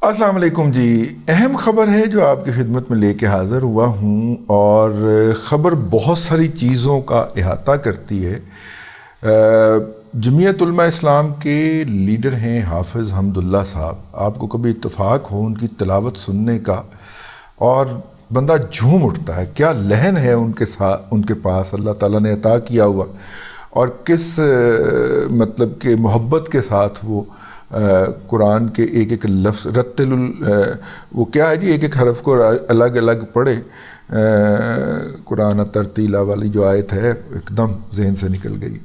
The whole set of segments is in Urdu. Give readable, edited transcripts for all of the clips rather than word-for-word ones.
السلام علیکم جی. اہم خبر ہے جو آپ کی خدمت میں لے کے حاضر ہوا ہوں، اور خبر بہت ساری چیزوں کا احاطہ کرتی ہے. جمعیت علماء اسلام کے لیڈر ہیں حافظ حمداللہ صاحب. آپ کو کبھی اتفاق ہو ان کی تلاوت سننے کا اور بندہ جھوم اٹھتا ہے. کیا لہن ہے ان کے پاس اللہ تعالیٰ نے عطا کیا ہوا، اور کس مطلب کہ محبت کے ساتھ وہ قرآن کے ایک ایک لفظ وہ کیا ہے جی، ایک ایک حرف کو الگ الگ پڑھے. قرآن ترتیلا والی جو آیت ہے ایک دم ذہن سے نکل گئی.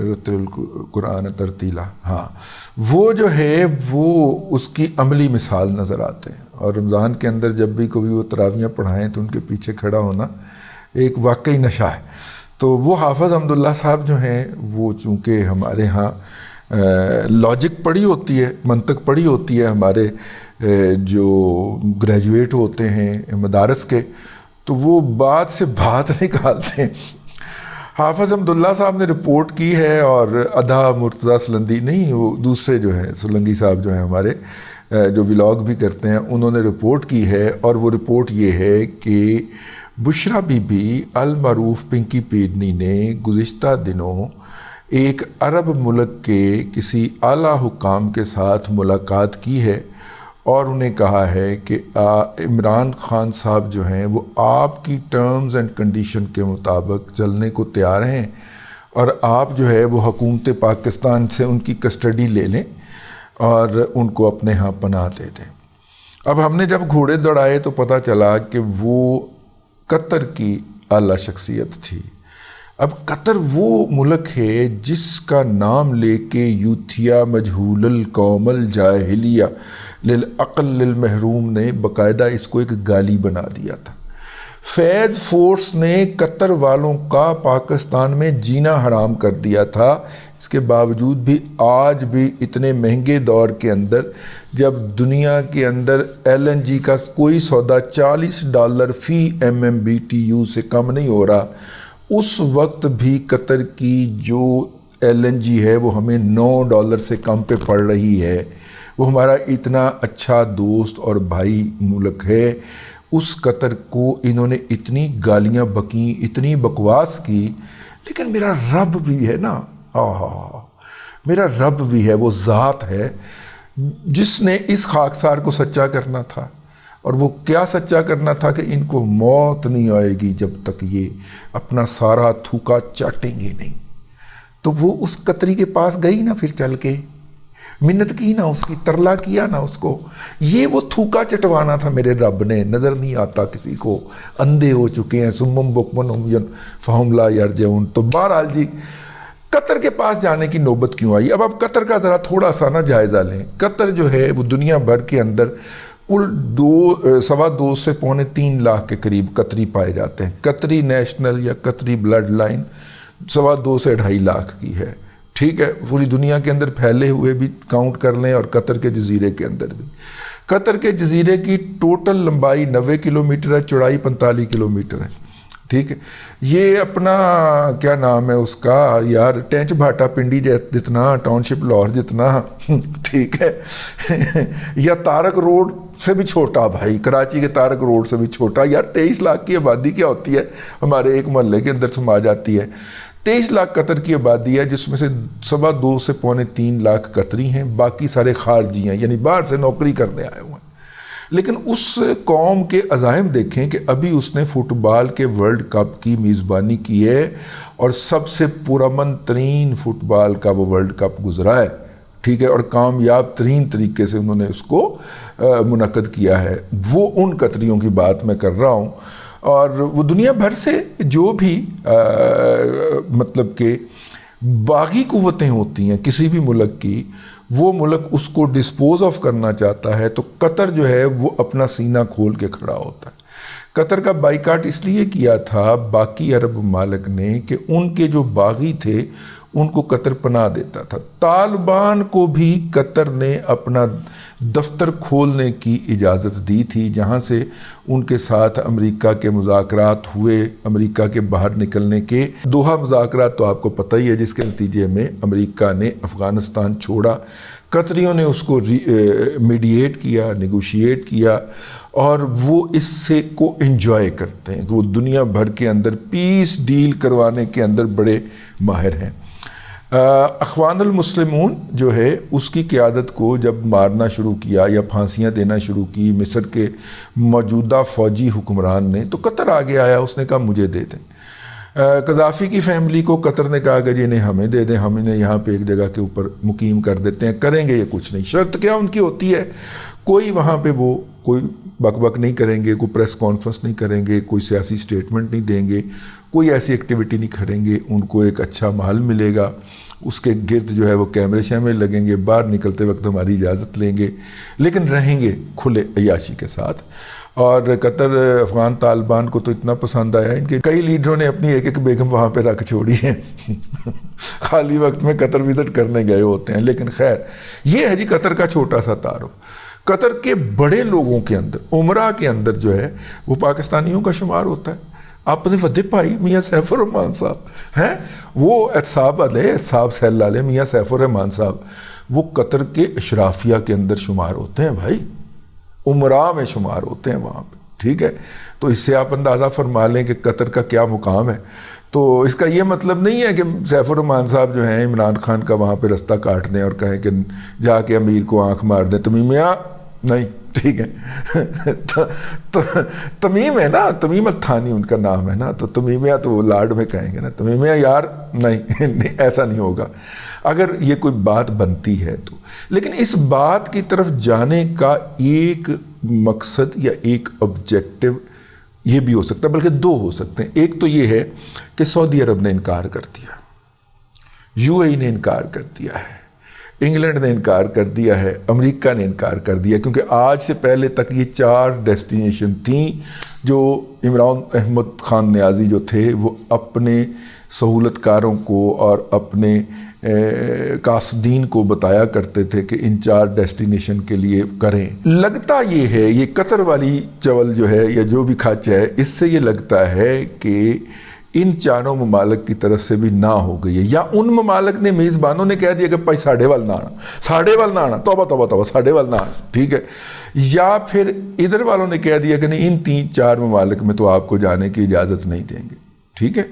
رتل قرآن ترتیلا، ہاں وہ جو ہے وہ اس کی عملی مثال نظر آتے ہیں. اور رمضان کے اندر جب بھی کبھی وہ تراویحیں پڑھائیں تو ان کے پیچھے کھڑا ہونا ایک واقعی نشہ ہے. تو وہ حافظ حمداللہ صاحب جو ہیں وہ چونکہ ہمارے ہاں لاجک پڑھی ہوتی ہے، منطق پڑھی ہوتی ہے ہمارے جو گریجویٹ ہوتے ہیں مدارس کے، تو وہ بات سے بات نکالتے ہیں. حافظ حمداللہ صاحب نے رپورٹ کی ہے، اور ادا مرتضیٰ سلندی نہیں، وہ دوسرے جو ہیں سلنگی صاحب جو ہیں ہمارے جو ولاگ بھی کرتے ہیں، انہوں نے رپورٹ کی ہے. اور وہ رپورٹ یہ ہے کہ بشرا بی بی المعروف پنکی پیڈنی نے گزشتہ دنوں ایک عرب ملک کے کسی اعلیٰ حکام کے ساتھ ملاقات کی ہے، اور انہیں کہا ہے کہ عمران خان صاحب جو ہیں وہ آپ کی ٹرمز اینڈ کنڈیشن کے مطابق چلنے کو تیار ہیں، اور آپ جو ہے وہ حکومت پاکستان سے ان کی کسٹڈی لے لیں اور ان کو اپنے ہاں پناہ دے دیں. اب ہم نے جب گھوڑے دوڑائے تو پتہ چلا کہ وہ قطر کی اعلیٰ شخصیت تھی. اب قطر وہ ملک ہے جس کا نام لے کے یوتھیا مجہول القوم الجاہلیہ للعقل للمحروم نے باقاعدہ اس کو ایک گالی بنا دیا تھا. فیض فورس نے قطر والوں کا پاکستان میں جینا حرام کر دیا تھا. اس کے باوجود بھی آج بھی اتنے مہنگے دور کے اندر جب دنیا کے اندر LNG کا کوئی سودا $40 فی MMBTU سے کم نہیں ہو رہا، اس وقت بھی قطر کی جو LNG ہے وہ ہمیں $9 سے کم پہ پڑ رہی ہے. وہ ہمارا اتنا اچھا دوست اور بھائی ملک ہے. اس قطر کو انہوں نے اتنی گالیاں بکیں، اتنی بکواس کی، لیکن میرا رب بھی ہے نا، میرا رب بھی ہے، وہ ذات ہے جس نے اس خاکسار کو سچا کرنا تھا. اور وہ کیا سچا کرنا تھا کہ ان کو موت نہیں آئے گی جب تک یہ اپنا سارا تھوکا چاٹیں گے نہیں. تو وہ اس قطری کے پاس گئی نا، پھر چل کے منت کی نا، اس کی ترلا کیا نا اس کو. یہ وہ تھوکا چٹوانا تھا میرے رب نے. نظر نہیں آتا کسی کو، اندھے ہو چکے ہیں، سمم بکمن عمیٌ فہم لا یرجعون. تو بہرحال جی قطر کے پاس جانے کی نوبت کیوں آئی؟ اب قطر کا ذرا تھوڑا سا نا جائزہ لیں. قطر جو ہے وہ دنیا بھر کے اندر کل 2.25 سے 3.25 لاکھ کے قریب قطری پائے جاتے ہیں. قطری نیشنل یا قطری بلڈ لائن 2.25 سے 2.5 لاکھ کی ہے. ٹھیک ہے، پوری دنیا کے اندر پھیلے ہوئے بھی کاؤنٹ کر لیں اور قطر کے جزیرے کے اندر بھی. قطر کے جزیرے کی ٹوٹل لمبائی 90 کلومیٹر ہے، چوڑائی 45 کلومیٹر ہے. ٹھیک ہے، یہ اپنا کیا نام ہے اس کا یار، ٹینچ بھاٹا پنڈی جتنا، ٹاؤن شپ لاہور جتنا، ٹھیک ہے، یا تارک روڈ سے بھی چھوٹا بھائی، کراچی کے تارک روڈ سے بھی چھوٹا. یار 23 لاکھ کی آبادی کیا ہوتی ہے، ہمارے ایک محلے کے اندر سما جاتی ہے. 23 لاکھ قطر کی آبادی ہے، جس میں سے 2.25 سے 3.25 لاکھ قطری ہیں، باقی سارے خارجی ہیں، یعنی باہر سے نوکری کرنے آئے ہوئے ہیں. لیکن اس قوم کے عزائم دیکھیں کہ ابھی اس نے فٹ بال کے ورلڈ کپ کی میزبانی کی ہے، اور سب سے پرامن ترین فٹ بال کا وہ ورلڈ کپ گزرا ہے. ٹھیک ہے، اور کامیاب ترین طریقے سے انہوں نے اس کو منعقد کیا ہے. وہ ان قطریوں کی بات میں کر رہا ہوں. اور وہ دنیا بھر سے جو بھی مطلب کہ باغی قوتیں ہوتی ہیں کسی بھی ملک کی، وہ ملک اس کو ڈسپوز آف کرنا چاہتا ہے، تو قطر جو ہے وہ اپنا سینہ کھول کے کھڑا ہوتا ہے. قطر کا بائیکاٹ اس لیے کیا تھا باقی عرب ممالک نے کہ ان کے جو باغی تھے ان کو قطر پناہ دیتا تھا. طالبان کو بھی قطر نے اپنا دفتر کھولنے کی اجازت دی تھی، جہاں سے ان کے ساتھ امریکہ کے مذاکرات ہوئے، امریکہ کے باہر نکلنے کے. دوحہ مذاکرات تو آپ کو پتہ ہی ہے، جس کے نتیجے میں امریکہ نے افغانستان چھوڑا. قطریوں نے اس کو میڈیٹ کیا، نیگوشیٹ کیا، اور وہ اس سے کو انجوائے کرتے ہیں کہ وہ دنیا بھر کے اندر پیس ڈیل کروانے کے اندر بڑے ماہر ہیں۔ اخوان المسلمون جو ہے اس کی قیادت کو جب مارنا شروع کیا یا پھانسیاں دینا شروع کی مصر کے موجودہ فوجی حکمران نے، تو قطر آگے آیا، اس نے کہا مجھے دے دیں۔ قذافی کی فیملی کو قطر نے کہا کہ انہیں ہمیں دے دیں، ہم انہیں یہاں پہ ایک جگہ کے اوپر مقیم کر دیتے ہیں، کریں گے یہ کچھ نہیں۔ شرط کیا ان کی ہوتی ہے؟ کوئی وہاں پہ وہ کوئی بک بک نہیں کریں گے، کوئی پریس کانفرنس نہیں کریں گے، کوئی سیاسی سٹیٹمنٹ نہیں دیں گے، کوئی ایسی ایکٹیویٹی نہیں کریں گے، ان کو ایک اچھا محل ملے گا، اس کے گرد جو ہے وہ کیمرے شیمرے لگیں گے، باہر نکلتے وقت ہماری اجازت لیں گے، لیکن رہیں گے کھلے عیاشی کے ساتھ۔ اور قطر افغان طالبان کو تو اتنا پسند آیا، ان کے کئی لیڈروں نے اپنی ایک ایک بیگم وہاں پہ رکھ چھوڑی ہیں خالی وقت میں قطر وزٹ کرنے گئے ہوتے ہیں۔ لیکن خیر، یہ ہے جی قطر کا چھوٹا سا تعارف۔ قطر کے بڑے لوگوں کے اندر، عمرہ کے اندر جو ہے وہ پاکستانیوں کا شمار ہوتا ہے۔ اپنے وڈے بھائی میاں سیف الرحمان صاحب ہیں، وہ احتساب والے، احتساب سیل والے میاں سیف الرحمان صاحب، وہ قطر کے اشرافیہ کے اندر شمار ہوتے ہیں بھائی، عمرہ میں شمار ہوتے ہیں وہاں پہ، ٹھیک ہے؟ تو اس سے آپ اندازہ فرما لیں کہ قطر کا کیا مقام ہے۔ تو اس کا یہ مطلب نہیں ہے کہ سیف الرحمان صاحب جو ہیں عمران خان کا وہاں پہ رستہ کاٹ دیں اور کہیں کہ جا کے امیر کو آنکھ مار دیں، تمیمیہ نہیں، ٹھیک ہے؟ تمیم ہے نا، تمیم الثانی ان کا نام ہے نا، تو تمیمیہ تو وہ لاڈ میں کہیں گے نا، تمیمیہ یار نہیں ایسا نہیں ہوگا اگر یہ کوئی بات بنتی ہے تو۔ لیکن اس بات کی طرف جانے کا ایک مقصد یا ایک آبجیکٹو یہ بھی ہو سکتا ہے، بلکہ دو ہو سکتے ہیں۔ ایک تو یہ ہے کہ سعودی عرب نے انکار کر دیا، یو اے ای نے انکار کر دیا ہے، انگلینڈ نے انکار کر دیا ہے، امریکہ نے انکار کر دیا، کیونکہ آج سے پہلے تک یہ 4 ڈیسٹینیشن تھیں جو عمران احمد خان نیازی جو تھے وہ اپنے سہولت کاروں کو اور اپنے قاصدین کو بتایا کرتے تھے کہ ان 4 ڈیسٹینیشن کے لیے کریں۔ لگتا یہ ہے، یہ قطر والی چول جو ہے یا جو بھی کھچ ہے، اس سے یہ لگتا ہے کہ ان 4 ممالک کی طرف سے بھی نہ ہو گئی ہے، یا ان ممالک نے میزبانوں نے کہہ دیا کہ بھائی ساڑھے وال نہ آنا، ساڑھے وال نہ آنا، توبہ توبہ توبہ، ساڑھے وال نہ آنا، ٹھیک ہے؟ یا پھر ادھر والوں نے کہہ دیا کہ نہیں، ان 3-4 ممالک میں تو آپ کو جانے کی اجازت نہیں دیں گے، ٹھیک ہے؟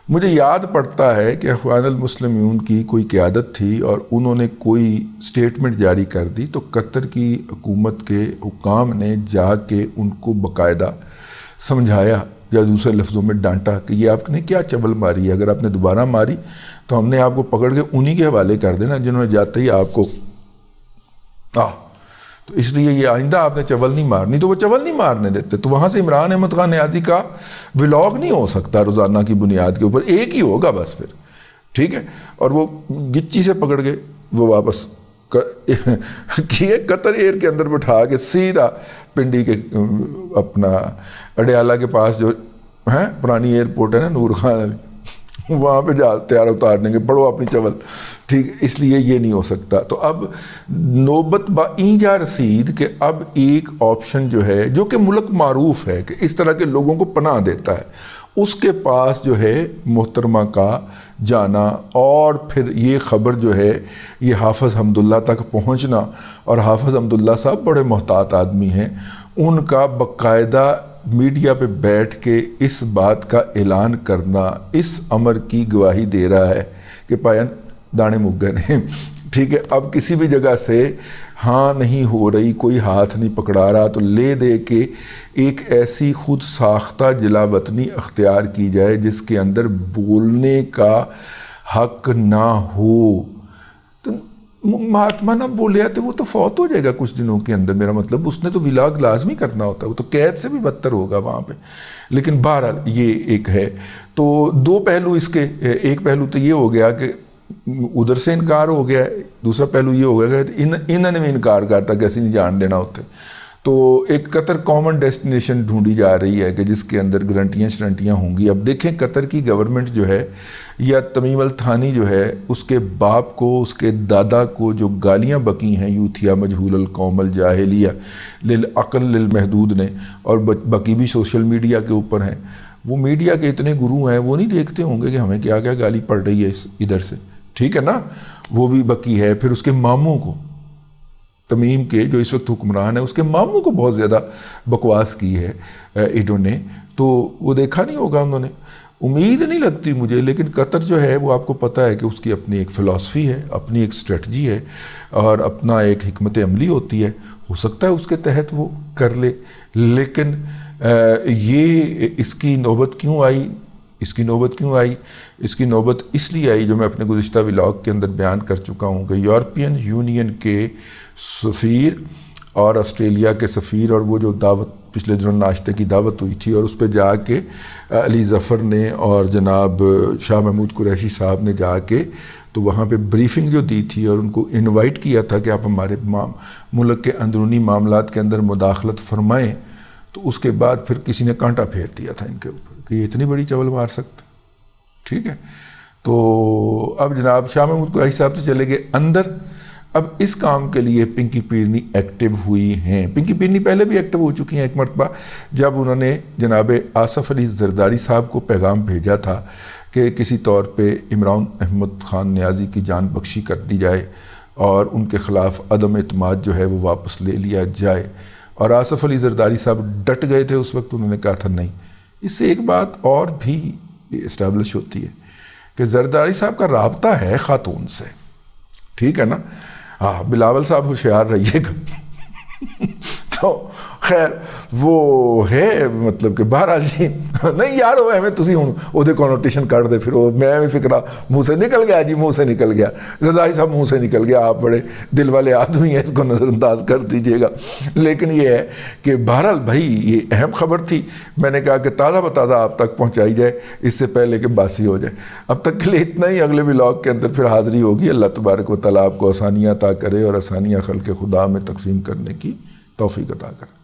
مجھے یاد پڑتا ہے کہ اخوان المسلمین کی کوئی قیادت تھی اور انہوں نے کوئی سٹیٹمنٹ جاری کر دی، تو قطر کی حکومت کے حکام نے جا کے ان کو باقاعدہ سمجھایا یا دوسرے لفظوں میں ڈانٹا کہ یہ آپ نے کیا چبل ماری ہے، اگر آپ نے دوبارہ ماری تو ہم نے آپ کو پکڑ کے انہی کے حوالے کر دینا جنہوں نے جاتے ہی آپ کو تو اس لیے یہ آئندہ آپ نے چول نہیں مارنی، تو وہ چول نہیں مارنے دیتے۔ تو وہاں سے عمران احمد خان نیازی کا ولاگ نہیں ہو سکتا روزانہ کی بنیاد کے اوپر، ایک ہی ہوگا بس پھر، ٹھیک ہے؟ اور وہ گچی سے پکڑ کے وہ واپس کیے قطر ایئر کے اندر بٹھا کے سیدھا پنڈی کے اپنا اڈیالہ کے پاس جو ہے پرانی ایئرپورٹ ہے نا نور خان علی، وہاں پہ تیار اتار دیں گے، پڑھو اپنی چول، ٹھیک؟ اس لیے یہ نہیں ہو سکتا۔ تو اب نوبت این جا رسید کہ اب ایک آپشن جو ہے جو کہ ملک معروف ہے کہ اس طرح کے لوگوں کو پناہ دیتا ہے، اس کے پاس جو ہے محترمہ کا جانا، اور پھر یہ خبر جو ہے یہ حافظ حمداللہ تک پہنچنا، اور حافظ حمداللہ صاحب بڑے محتاط آدمی ہیں، ان کا باقاعدہ میڈیا پہ بیٹھ کے اس بات کا اعلان کرنا اس امر کی گواہی دے رہا ہے کہ پائن دانے مک گئے ہیں، ٹھیک ہے؟ اب کسی بھی جگہ سے ہاں نہیں ہو رہی، کوئی ہاتھ نہیں پکڑا رہا، تو لے دے کے ایک ایسی خود ساختہ جلا وطنی اختیار کی جائے جس کے اندر بولنے کا حق نہ ہو۔ تو مہاتما نہ بولے تو وہ تو فوت ہو جائے گا کچھ دنوں کے اندر، میرا مطلب اس نے تو ولاگ لازمی کرنا ہوتا ہے، وہ تو قید سے بھی بدتر ہوگا وہاں پہ۔ لیکن بہرحال یہ ایک ہے، تو 2 پہلو اس کے، ایک پہلو تو یہ ہو گیا کہ ادھر سے انکار ہو گیا ہے، دوسرا پہلو یہ ہو گیا کہ انہوں نے بھی انکار کرتا کہ ایسے نہیں جان دینا ہوتے۔ تو ایک قطر کامن ڈیسٹینیشن ڈھونڈی جا رہی ہے کہ جس کے اندر گارنٹیاں شرنٹیاں ہوں گی۔ اب دیکھیں قطر کی گورنمنٹ جو ہے یا تمیم الثانی جو ہے، اس کے باپ کو، اس کے دادا کو جو گالیاں بکی ہیں یوتھیا مجہول القوم الجاہلیہ للعقل للمحدود نے، اور بکی بھی سوشل میڈیا کے اوپر ہیں، وہ میڈیا کے اتنے گرو ہیں، وہ نہیں دیکھتے ہوں گے کہ ہمیں کیا کیا گالی پڑ رہی ہے ادھر سے، ٹھیک ہے نا؟ وہ بھی بکی ہے۔ پھر اس کے ماموں کو تمیم کے جو اس وقت حکمران ہے اس کے ماموں کو بہت زیادہ بکواس کی ہے ایڈو نے، تو وہ دیکھا نہیں ہوگا انہوں نے، امید نہیں لگتی مجھے، لیکن قطر جو ہے وہ آپ کو پتہ ہے کہ اس کی اپنی ایک فلسفی ہے، اپنی ایک اسٹریٹجی ہے اور اپنا ایک حکمت عملی ہوتی ہے، ہو سکتا ہے اس کے تحت وہ کر لے، لیکن یہ اس کی نوبت کیوں آئی؟ اس کی نوبت اس لیے آئی جو میں اپنے گزشتہ ولاگ کے اندر بیان کر چکا ہوں کہ یورپین یونین کے سفیر اور آسٹریلیا کے سفیر، اور وہ جو دعوت پچھلے دنوں ناشتے کی دعوت ہوئی تھی اور اس پہ جا کے علی ظفر نے اور جناب شاہ محمود قریشی صاحب نے جا کے تو وہاں پہ بریفنگ جو دی تھی اور ان کو انوائٹ کیا تھا کہ آپ ہمارے ملک کے اندرونی معاملات کے اندر مداخلت فرمائیں، تو اس کے بعد پھر کسی نے کانٹا پھیر دیا تھا ان کے اوپر کہ یہ اتنی بڑی چول مار سکتے، ٹھیک ہے۔ تو اب جناب شاہ محمود قریشی صاحب تو چلے گئے اندر، اب اس کام کے لیے پنکی پیرنی ایکٹیو ہوئی ہیں۔ پنکی پیرنی پہلے بھی ایکٹیو ہو چکی ہیں ایک مرتبہ، جب انہوں نے جناب آصف علی زرداری صاحب کو پیغام بھیجا تھا کہ کسی طور پہ عمران احمد خان نیازی کی جان بخشی کر دی جائے اور ان کے خلاف عدم اعتماد جو ہے وہ واپس لے لیا جائے، اور آصف علی زرداری صاحب ڈٹ گئے تھے اس وقت، انہوں نے کہا تھا نہیں۔ اس سے ایک بات اور بھی اسٹیبلش ہوتی ہے کہ زرداری صاحب کا رابطہ ہے خاتون سے، ٹھیک ہے نا، ہاں بلاول صاحب ہوشیار رہیے گا تو خیر وہ ہے مطلب کہ بہرحال جی نہیں یار وہ ایویں تسی ہوں وہ کونوٹیشن کر دے، پھر وہ میں فکرہ منہ سے نکل گیا جی، منہ سے نکل گیا، زرداری صاحب منہ سے نکل گیا، آپ بڑے دل والے آدمی ہیں، اس کو نظر انداز کر دیجئے گا۔ لیکن یہ ہے کہ بہرحال بھائی یہ اہم خبر تھی، میں نے کہا کہ تازہ بتازہ آپ تک پہنچائی جائے اس سے پہلے کہ باسی ہو جائے۔ اب تک کے لیے اتنا ہی، اگلے ولاگ کے اندر پھر حاضری ہوگی۔ اللہ تبارک و تعالیٰ آپ کو آسانیاں عطا کرے اور آسانیاں خلق خدا میں تقسیم کرنے کی توفیق عطا کرے۔